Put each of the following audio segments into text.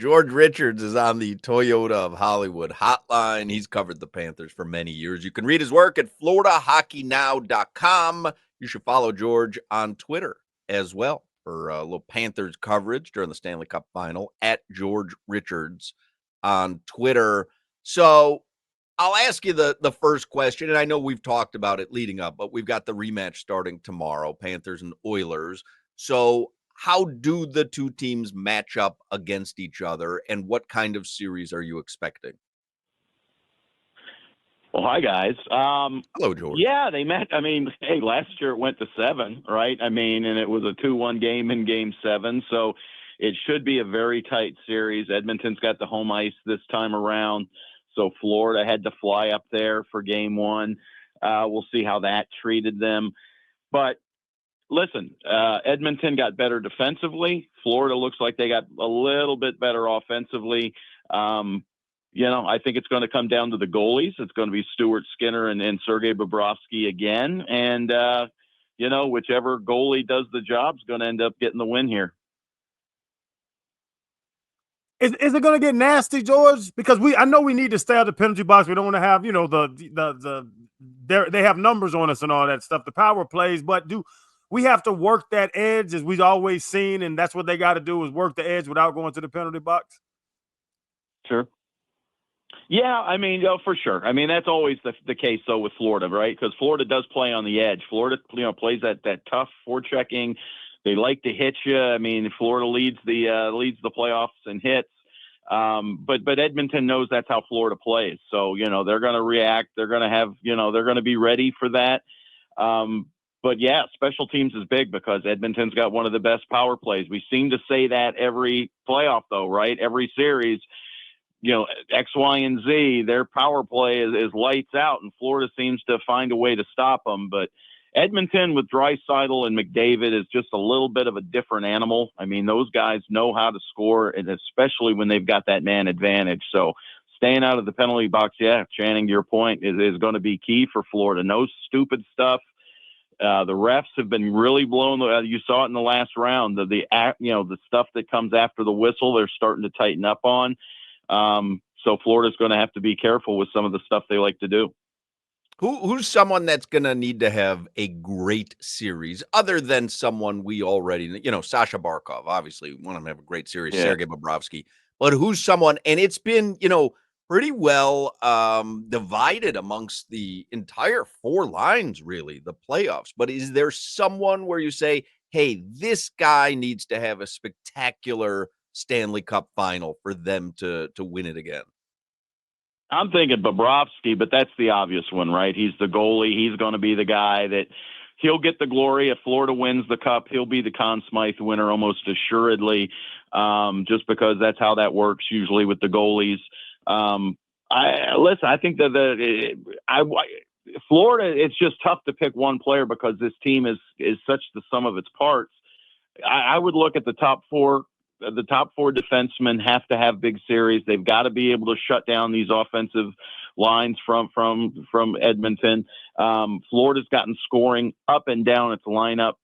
George Richards is on the Toyota of Hollywood hotline. He's covered the Panthers for many years. You can read his work at floridahockeynow.com. You should follow George on Twitter as well for a little Panthers coverage during the Stanley Cup Final at George Richards on Twitter. So I'll ask you the first question, and I know we've talked about it leading up, but we've got the rematch starting tomorrow, Panthers and Oilers. So how do the two teams match up against each other, and what kind of series are you expecting? Well, hi guys. Hello, George. Yeah, they met. I mean, hey, last year it went to 7, right? I mean, and it was a 2-1 game in Game 7, so it should be a very tight series. Edmonton's got the home ice this time around, so Florida had to fly up there for Game 1. We'll see how that treated them. But listen, Edmonton got better defensively. Florida looks like they got a little bit better offensively. Um, I think it's going to come down to the goalies. It's going to be Stuart Skinner and Sergei Bobrovsky again. And, whichever goalie does the job is going to end up getting the win here. Is it going to get nasty, George? Because I know we need to stay out the penalty box. We don't want to have, they have numbers on us and all that stuff, the power plays, but do we have to work that edge as we've always seen, and that's what they got to do is work the edge without going to the penalty box? Sure. Yeah, I mean, for sure. I mean, that's always the case, though, with Florida, right? Because Florida does play on the edge. Florida, plays that tough forechecking. They like to hit you. I mean, Florida leads the playoffs in hits. But Edmonton knows that's how Florida plays. So, they're going to react. They're going to have, they're going to be ready for that. But yeah, special teams is big because Edmonton's got one of the best power plays. We seem to say that every playoff, though, right? Every series. X, Y, and Z, their power play is lights out, and Florida seems to find a way to stop them. But Edmonton with Draisaitl and McDavid is just a little bit of a different animal. I mean, those guys know how to score, and especially when they've got that man advantage. So staying out of the penalty box, yeah, Channing, your point, is going to be key for Florida. No stupid stuff. The refs have been really blown. You saw it in the last round. The stuff that comes after the whistle, they're starting to tighten up on. So Florida's going to have to be careful with some of the stuff they like to do. Who's someone that's going to need to have a great series other than someone we already, Sasha Barkov, obviously want him to have a great series, Yeah. Sergei Bobrovsky, but who's someone, and it's been, pretty well divided amongst the entire 4 lines, really, the playoffs. But is there someone where you say, hey, this guy needs to have a spectacular Stanley Cup final for them to win it again? I'm thinking Bobrovsky, but that's the obvious one, right? He's the goalie. He's going to be the guy that he'll get the glory. If Florida wins the Cup, he'll be the Conn Smythe winner almost assuredly, just because that's how that works usually with the goalies. I think that Florida, it's just tough to pick one player because this team is such the sum of its parts. I would look at the top 4. The top 4 defensemen have to have big series. They've got to be able to shut down these offensive lines from Edmonton. Florida's gotten scoring up and down its lineup.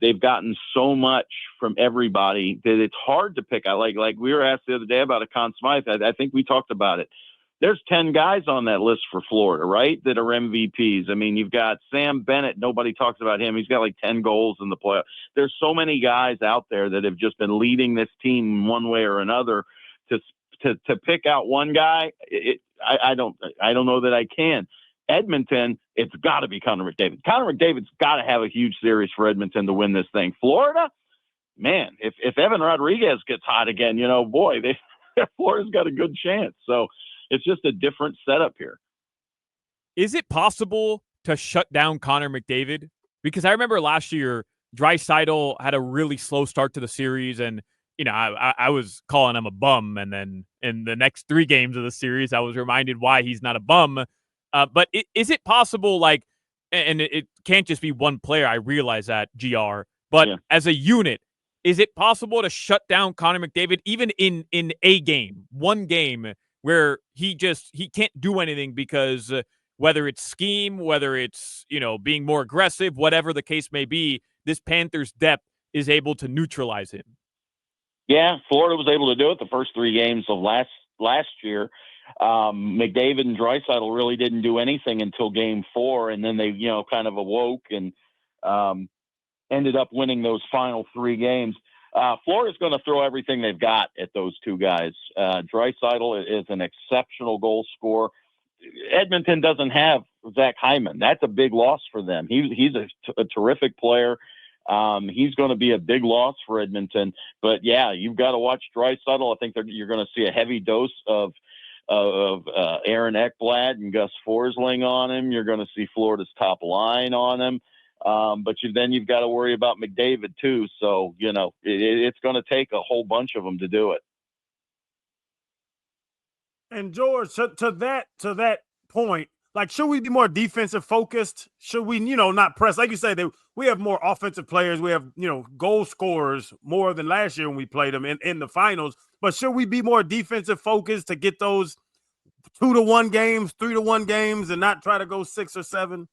They've gotten so much from everybody that it's hard to pick. Like we were asked the other day about a Conn Smythe. I think we talked about it. There's 10 guys on that list for Florida, right, that are MVPs. I mean, you've got Sam Bennett. Nobody talks about him. He's got like 10 goals in the playoffs. There's so many guys out there that have just been leading this team one way or another. To pick out one guy, I don't know that I can. Edmonton, it's got to be Connor McDavid. Connor McDavid's got to have a huge series for Edmonton to win this thing. Florida, man, if Evan Rodriguez gets hot again, boy, Florida's got a good chance. So it's just a different setup here. Is it possible to shut down Connor McDavid? Because I remember last year, Draisaitl had a really slow start to the series, and I was calling him a bum, and then in the next 3 games of the series, I was reminded why he's not a bum. But is it possible, and it can't just be one player, I realize that, GR, but as a unit, is it possible to shut down Connor McDavid even in a game, one game, where he can't do anything because whether it's scheme, whether it's, being more aggressive, whatever the case may be, this Panthers depth is able to neutralize him? Yeah, Florida was able to do it the first 3 games of last year. McDavid and Draisaitl really didn't do anything until Game 4, and then they, kind of awoke and ended up winning those final 3 games. Florida's going to throw everything they've got at those 2 guys. Draisaitl is an exceptional goal scorer. Edmonton doesn't have Zach Hyman. That's a big loss for them. He's a terrific player. He's going to be a big loss for Edmonton. But, yeah, you've got to watch Draisaitl. I think you're going to see a heavy dose of Aaron Ekblad and Gus Forsling on him. You're going to see Florida's top line on him. But then you've got to worry about McDavid, too. So, it's going to take a whole bunch of them to do it. And George, to that point, like, should we be more defensive focused? Should we, not press? Like you say, we have more offensive players. We have, goal scorers more than last year when we played them in the finals. But should we be more defensive focused to get those 2-1 games, 3-1 games, and not try to go 6 or 7?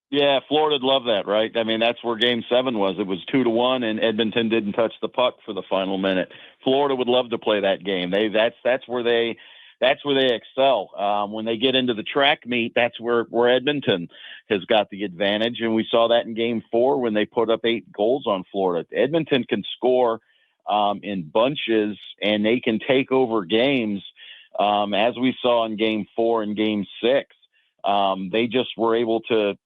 Yeah, Florida'd love that, right? I mean, that's where Game 7 was. It was 2-1, and Edmonton didn't touch the puck for the final minute. Florida would love to play that game. That's where they excel. When they get into the track meet, that's where Edmonton has got the advantage, and we saw that in Game 4 when they put up 8 goals on Florida. Edmonton can score in bunches, and they can take over games, as we saw in Game 4 and Game 6. They just were able to,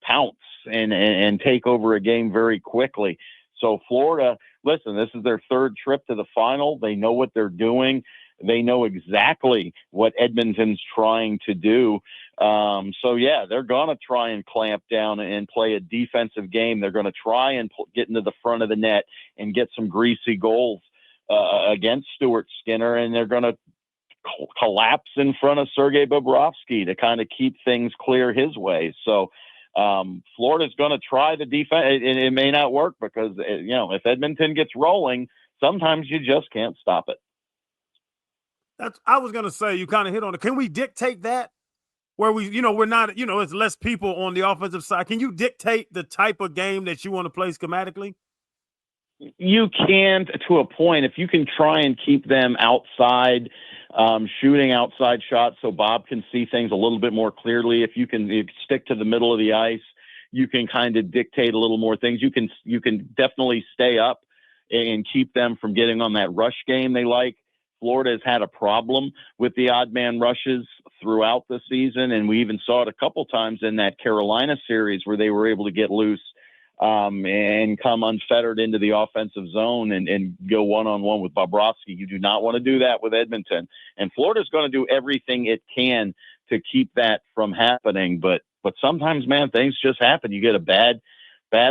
pounce and take over a game very quickly. So Florida, listen, this is their 3rd trip to the final. They know what they're doing. They know exactly what Edmonton's trying to do. So, yeah, they're going to try and clamp down and play a defensive game. They're going to try and get into the front of the net and get some greasy goals against Stuart Skinner, and they're going to collapse in front of Sergei Bobrovsky to kind of keep things clear his way. So Florida's going to try the defense. It may not work because, if Edmonton gets rolling, sometimes you just can't stop it. I was going to say, you kind of hit on it. Can we dictate that where we're not, it's less people on the offensive side? Can you dictate the type of game that you want to play schematically? You can, to a point. If you can try and keep them outside, shooting outside shots so Bob can see things a little bit more clearly. If you can stick to the middle of the ice, you can kind of dictate a little more things. You can definitely stay up and keep them from getting on that rush game they like. Florida has had a problem with the odd man rushes throughout the season, and we even saw it a couple times in that Carolina series where they were able to get loose and come unfettered into the offensive zone and go one-on-one with Bobrovsky. You do not want to do that with Edmonton. And Florida's going to do everything it can to keep that from happening. But sometimes, man, things just happen. You get a bad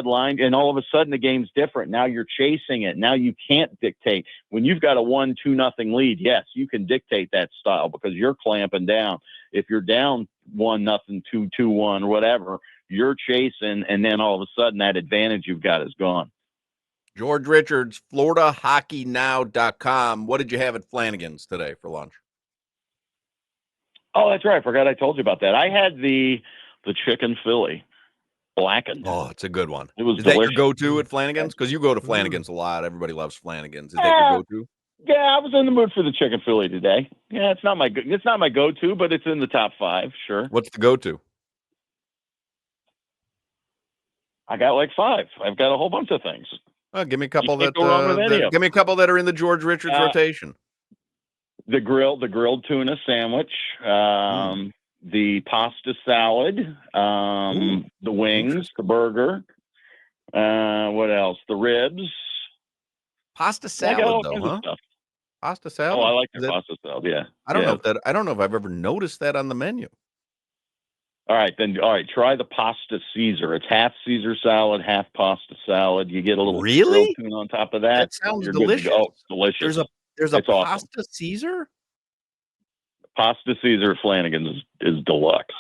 line, and all of a sudden the game's different. Now you're chasing it. Now you can't dictate. When you've got a 1-2-0 lead, yes, you can dictate that style because you're clamping down. If you're down 1-0, 2-1, whatever, you're chasing, and then all of a sudden that advantage you've got is gone. George Richards, FloridaHockeyNow.com. What did you have at Flanagan's today for lunch? Oh, that's right. I forgot I told you about that. I had the chicken Philly blackened. Oh, it's a good one. It was Is delicious. that your go-to at Flanagan's? Because you go to Flanagan's a lot. Everybody loves Flanagan's. Is that your go-to? Yeah, I was in the mood for the chicken Philly today. Yeah, it's not my go-to, but it's in the top 5, sure. What's the go-to? I got like 5. I've got a whole bunch of things. Give me a couple give me a couple that are in the George Richards rotation. The grilled tuna sandwich, the pasta salad, the wings, the burger. What else? The ribs. Pasta salad, though, huh? Pasta salad. Oh, I like the pasta salad. Yeah. I don't know if I've ever noticed that on the menu. All right, try the pasta Caesar. It's half Caesar salad, half pasta salad. You get a little grilled tuna on top of that. That sounds delicious. Oh, delicious. There's a pasta awesome. Caesar? Pasta Caesar at Flanagan's is deluxe.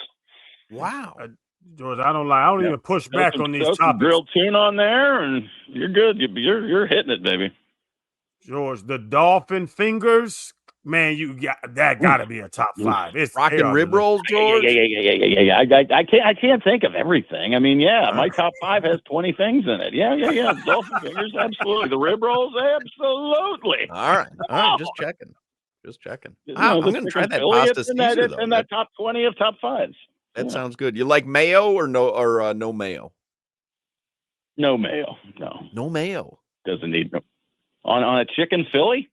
Wow. George, I don't lie. I don't even push back on these topics. Grilled tuna on there, and you're good. You're hitting it, baby. George, the dolphin fingers man, you got that. Got to be a top 5. It's Rockin' rib rolls, Yeah, George. yeah. I can't think of everything. I mean, yeah, my top 5 has 20 things in it. Yeah. Dolphin fingers, absolutely. The rib rolls, absolutely. All right. Just checking. I'm going to try that pasta Caesar, though. In that top 20 of top 5s. That sounds good. You like mayo or no mayo? No mayo. No. No mayo. Doesn't need no. On a chicken Philly?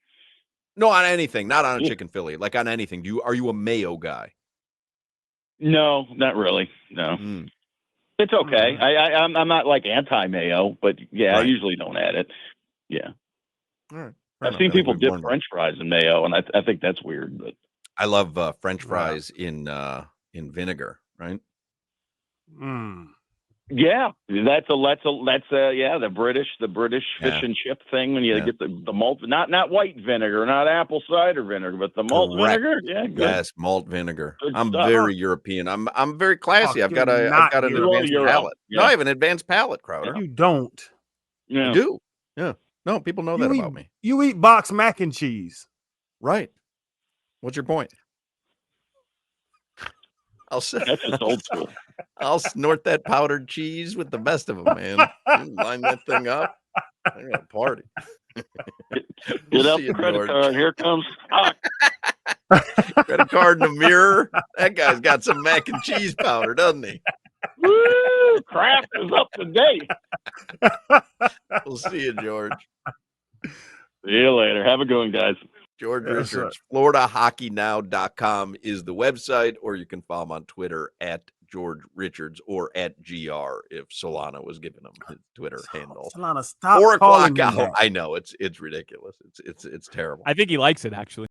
No, on anything. Not on a chicken Philly. Like on anything. Are you a mayo guy? No, not really. No. Mm. It's okay. I'm not like anti-mayo, but yeah, Right. I usually don't add it. Yeah. All right. I've seen people dip French fries in mayo, and I think that's weird. But I love French fries in vinegar, right? Yeah, that's the British fish and chip thing when you get the malt, not white vinegar, not apple cider vinegar, but the malt vinegar. Yeah, good. Yes, malt vinegar. Good I'm stuff. very European. I'm very classy. I've got an not advanced Europe. palate. Yeah. No, I have an advanced palate, Crowder. You don't. Yeah. I do. Yeah. No, people know that about me. You eat box mac and cheese. Right. What's your point? That's just old school. I'll snort that powdered cheese with the best of them, man. You line that thing up. I got a party. Get out the credit card. Here comes stock. Credit card in the mirror. That guy's got some mac and cheese powder, doesn't he? Woo! Kraft is up to date. We'll see you, George. See you later. Have a good one, guys. George Richards, FloridaHockeyNow.com is the website, or you can follow him on Twitter at George Richards or at GR if Solana was giving him his Twitter handle. Solana, stop 4 calling o'clock me out. that. I know it's ridiculous. It's terrible. I think he likes it, actually.